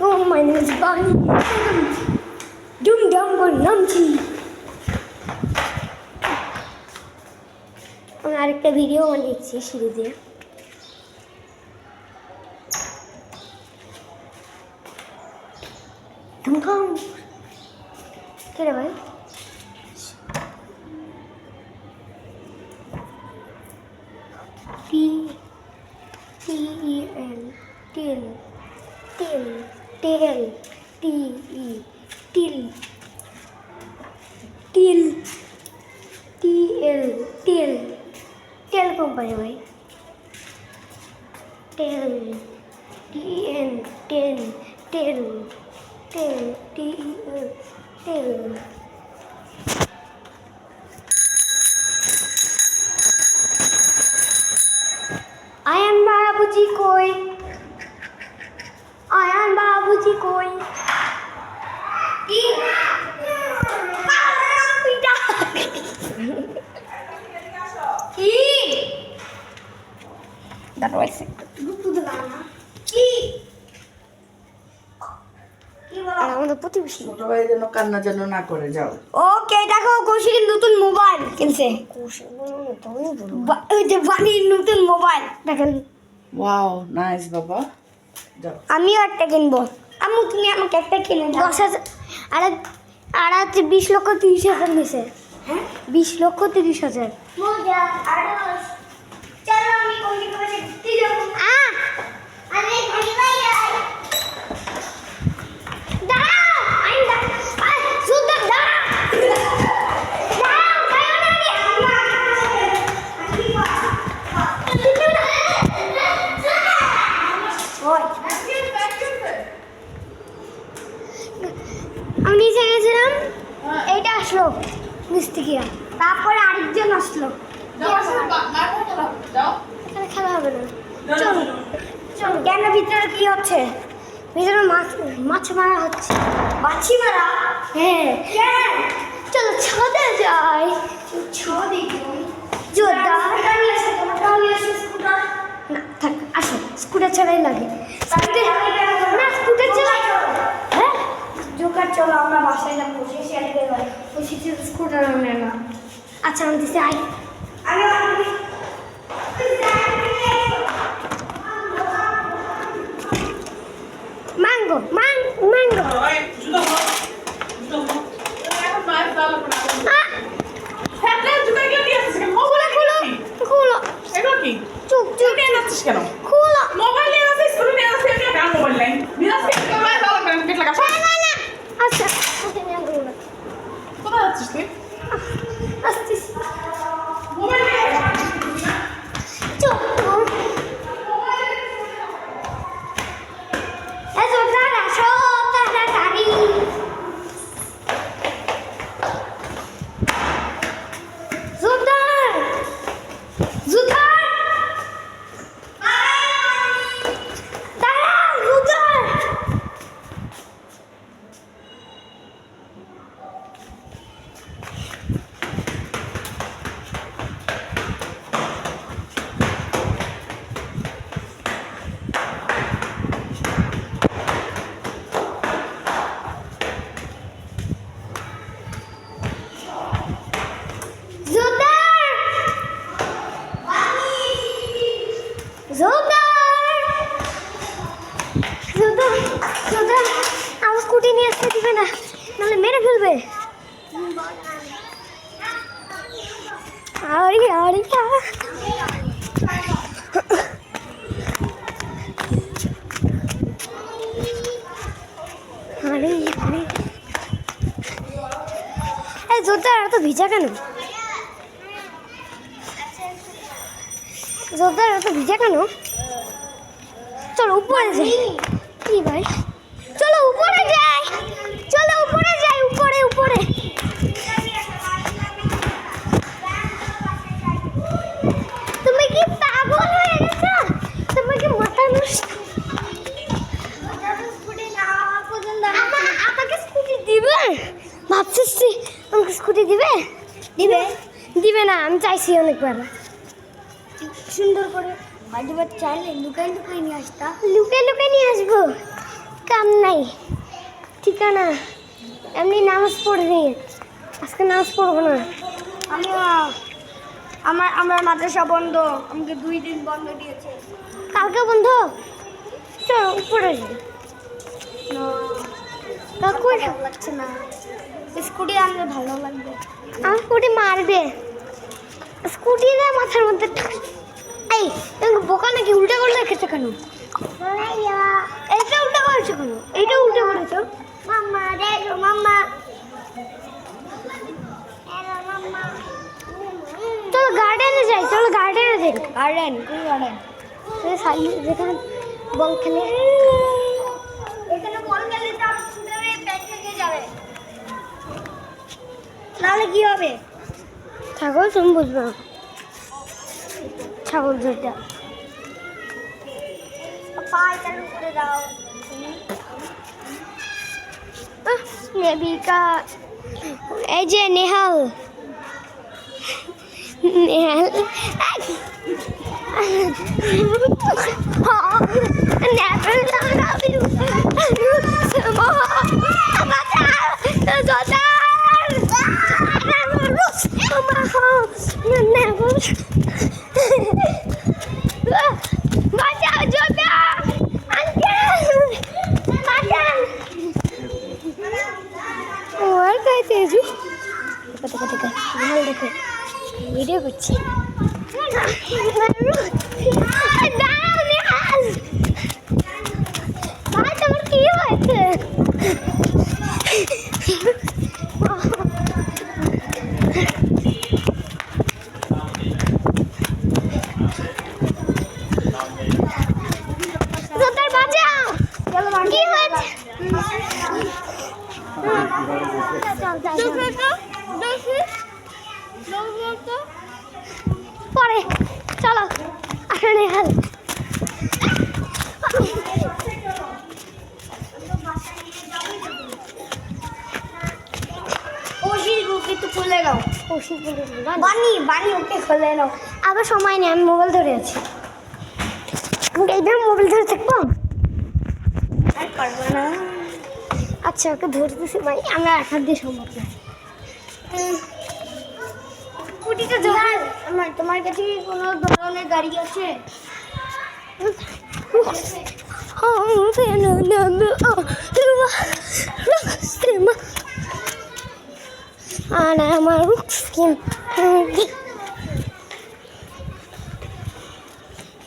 Assalamualaikum, my name is Bonnie. Dum dum namchi. আমি আরেকটা video বানিয়েছি সিঁড়ি দিয়ে। ধুমধাম কে রে ভাই? T-E-L টেল টেল টেল T-E টিল টিল T-L টেল টেল কোম্পানি ভাই। টেল T-E-N টেল টেল টেল T-E-L টেল। आयन बाबूजी कोई, आयन बाबूजी कोई। আমাদের প্রতিবেশী ছোট ভাই যেন কান্না যেন না করে যাও। ওকে দেখো কৌশিকের নতুন মোবাইল কিনছে। ওই যে বানির নতুন মোবাইল দেখেন। ওয়াও নাইস বাবা। যাও আমিও একটা কিনবো। আম্মু তুমি আমাকে একটা কিনে দাও। 10,000 আর 20,30,000 নিছে। হ্যাঁ 20,30,000। মজা আর চলো আমি কৌশিকের কাছে ঘুরতে যাব। আমি ঘুরি ভাই দাঁড়াও আমি সুন্দর দাঁড়াও দাঁড়াও ভাই আমি নিচে গেছিলাম, এইটা আসলো মিস্ত্রিরা, তারপরে আরেকজন আসলো। এখানে খেলা হবে না, চলো চলো। কেন ভিতরে কি হচ্ছে? ভিতরে মাছ মারা হচ্ছে। মাছি মারা? হ্যাঁ চলো ছাদে যাই। ছাদে জোরদার না থাক, আসো স্কুটার ছাড়াই লাগে। স্কুটার চালাই। হ্যাঁ জোকার চলো আমরা বাসায় যাবো। স্কুটার আনে না। আচ্ছা আমি দিচ্ছি আই। ম্যাঙ্গো ম্যাঙ্গো খুলো চুপ চুপ কেন খুলো মোবাইল নিয়ে আসছিস স্কুলে নিয়ে আসছিস কেন মোবাইল নাই নিয়ে আসছিস মোবাইল দাও কেন পেট লাগা না আচ্ছা কোথায় যাচ্ছিস তুই আসছিস মোবাইল নিয়ে চুপ এসো দাঁড়া আসো তাড়াতাড়ি। জোরদার জোরদার দাঁড়া জোরদার। আমার স্কুটি নিয়ে আসতে দিবে না, নাহলে মেরে ফেলবে। আরে আরে আরে আরে এই জোরটা এত ভিজা কেন? জোরদার এত ভিজা কেন? চলো উপরে যাই। কি ভাই চলো উপরে যাই, চলো উপরে যাই, উপরে উপরে। তুমি কি পাগল হয়ে গেছো? তুমি কি মাথা নষ্ট? আমাকে স্কুটি দিবে ভাবছিস? আমাকে স্কুটি দিবে? দিবে দিবে না, আমি চাইছি অনেকবার। সুন্দর করে হয়তো চাইলে লুকাই লুকাই নিয়ে আসতা। লুকাই লুকাই নিয়ে আসবো, কাম নাই। নাই ঠিকানা, এমনি নামাজ পড়বি, আজকে নামাজ পড়বো না। আমার মাদ্রাসা বন্ধ, আমাকে 2 দিন বন্ধ দিয়েছে। কালকে বন্ধ? চল উপরে যাই। কাকুর লাগছে না, স্কুটি আনলে ভালো লাগবে। আমার স্কুটি মারবে, স্কুটি না মাথার মধ্যে। এই তুমি বোকা নাকি? উল্টা করে রেখেছো কেন? এইটা উল্টা করেছো কেন? এইটা উল্টা করেছো। মাম্মা দেখো, মাম্মা চলো গার্ডেনে যাই, চলো গার্ডেনে যাই। গার্ডেন? কোন গার্ডেন? যেখানে বল খেলে। এখানে বল খেলে তার স্কুটারে ব্যাগ থেকে যাবে, তাহলে কি হবে? ছাগল তুমি বুঝবে না, ছাগল যেটা পায়ে চালু করে দাও। নেবিকা, এই যে নেহাল, নেহাল ভিডিও করছি। তোমার কি হয়েছে? পরে চলো আসলে হাল খুলে নাও। বানি ওকে খুলে নাও। আবার সময় নেই, আমি মোবাইল ধরে আছি। এইভাবে মোবাইল ধরে থাকবো? পারবো না। আচ্ছা ওকে ধরতেছি ভাই, আমরা এক হাত দিয়ে সম্ভব না। স্কুটিটা জোগাড়। তোমার কাছে কি কোনো ধরনের গাড়ি আছে? আর আমার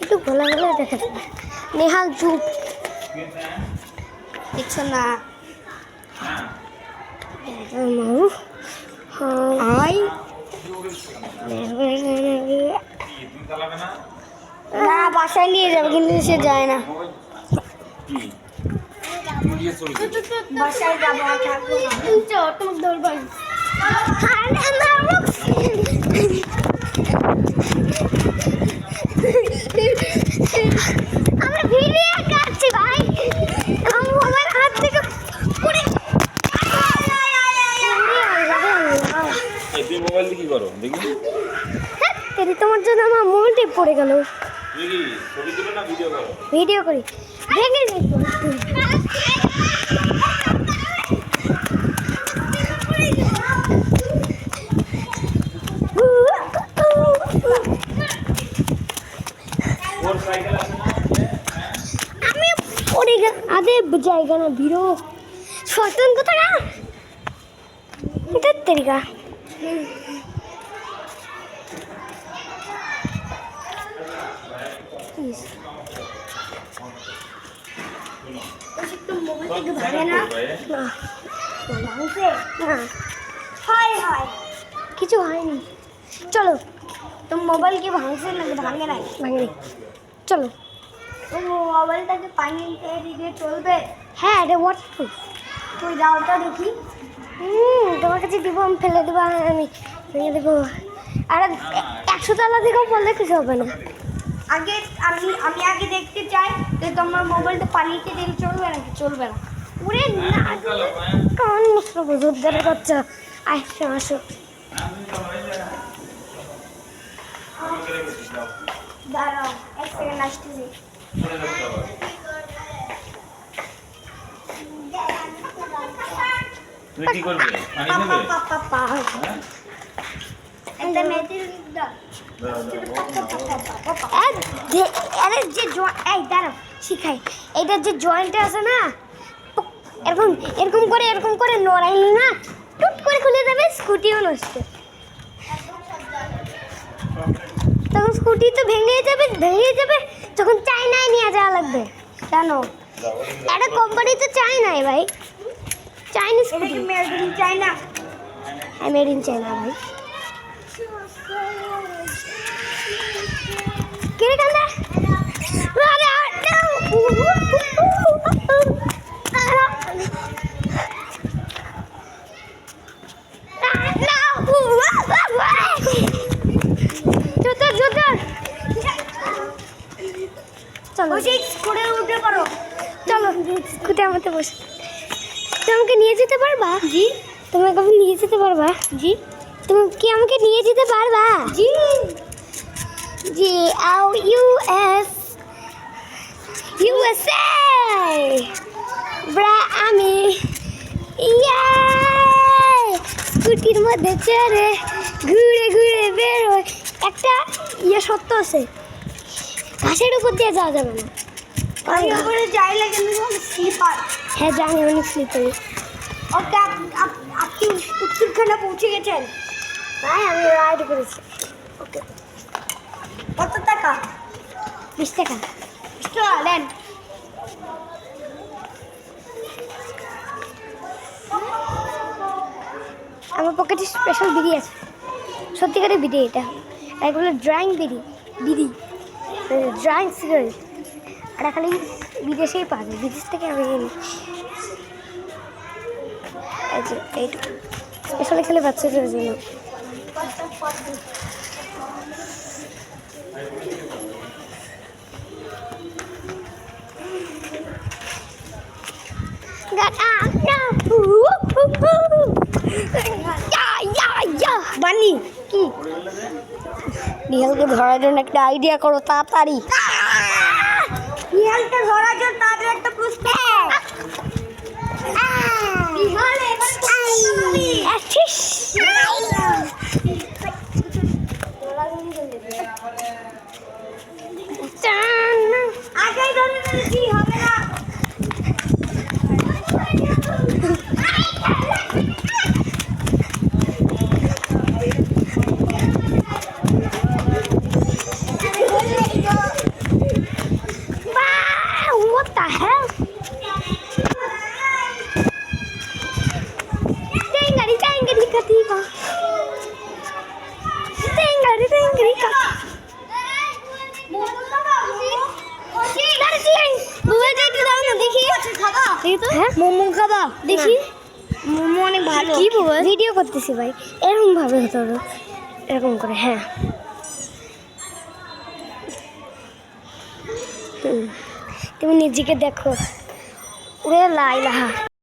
একটু গোলা গোলা দেখা যাবে। নেহাল চুপ, দেখছো না? না বাসায় নিয়ে যাবে, কিন্তু সে যায় না। বাসায় যাবো, তোমাকে ধরবো। আমরা ভিডিও কাটছি ভাই, আমার মোবাইল হাত থেকে পড়ে। তুই মোবাইল দিয়ে কি করো দেখি? তোমার জন্য আমার মোবাইলটি পড়ে গেল। ছবি তুলো না ভিডিও করো? ভিডিও করি, ভেঙে যাই। আমি পড়ে গেল, আদে জায়গা না ভিড়ো স্বতন্ত্র থাকা এটার তরিকা। কিছু হয়নি, চলো। তুমি মোবাইল কি ভাঙছে নাকি? ভাঙে নাই, ভাঙে। চলো মোবাইলটাকে পানিতে দিকে চলবে? হ্যাঁ এটা ওয়াটারপ্রুফ। তুই যাওটা দেখি। তোমার কাছে দিব, আমি ফেলে দেবো, আমি ভেঙে দেবো। আর 100 তলা থেকেও বললে কিছু হবে না। আগে আমি আগে দেখতে চাই যে তোমার মোবাইলটা পানিতে দিলে চলবে নাকি চলবে না। উড়ে না কারণ মুসলো বুঝুদ্দারে বাচ্চা। আসো আসো, দাঁড়াও 1 সেকেন্ড আসতেছি। তুমি কি করবে পানি নেবে হ্যাঁ? একটা মেয়েদের দাও। দাও, দাও, আরে যে এই দাঁড়াও শিখাই, এটা যে জয়েন্ট আছে না, এরকম এরকম করে নড়াইলে না টুট করে খুলে যাবে, স্কুটিও নষ্ট। তখন স্কুটি তো ভেঙে যাবে, তখন চায়নায় নিয়ে যাওয়া লাগবে। জানো দাও। একটা কোম্পানি তো চায়নায় ভাই, Chinese scooty. Made in China, হ্যাঁ মেড ইন চায়না ভাই। কিরে কান্দা চলো স্কুটে উঠে পারো, চলো স্কুটে আমাকে বসে। তুমি আমাকে নিয়ে যেতে পারবা? জি। তুমি আমাকে নিয়ে যেতে পারবা? জি। তুমি কি আমাকে নিয়ে যেতে পারবা? জি। জি আও USA ব্রা আমি স্কুটির মধ্যে চড়ে ঘুরে বেরোয়। একটা সত্য আছে, ঘাসের উপর দিয়ে যাওয়া যাবে না। উপরে যাইলে কিন্তু স্লিপার। হ্যাঁ জানি, অনেক স্লিপারি। ওকে আপনি উত্তরখানা পৌঁছে গেছেন ভাই? আমি রাইড করেছি। ওকে কত টাকা? 20 টাকা। 20 টাকা দেন। আমার পকেটে স্পেশাল বিড়ি আছে, সত্যিকারের বিড়ি এটা, এগুলো ড্রাইং বিড়ি ড্রাইং সিগারেট। আর খালি বিদেশেই পাওয়া যায়, বিদেশ থেকে আমি এই যে এইটুকু স্পেশালি খেলে বাচ্চাদের জন্য। বানি কি নিহালকে ধরার জন্য একটা আইডিয়া করো তাড়াতাড়ি। নিহালকে ধরার জন্য তাদের একটা প্রশ্ন। আগে ধরে ফেলেছি, হবে না। What the hell? Tengari katiba. Tengari katiba. Momo খাবা? দেখি মোমো অনেক ভালো। কি বল, ভিডিও করতেছি ভাই, এরকম ভাবে হতে হবে, এরকম করে। হ্যাঁ তুমি নিজেকে দেখো। ওরে লা ইলাহা।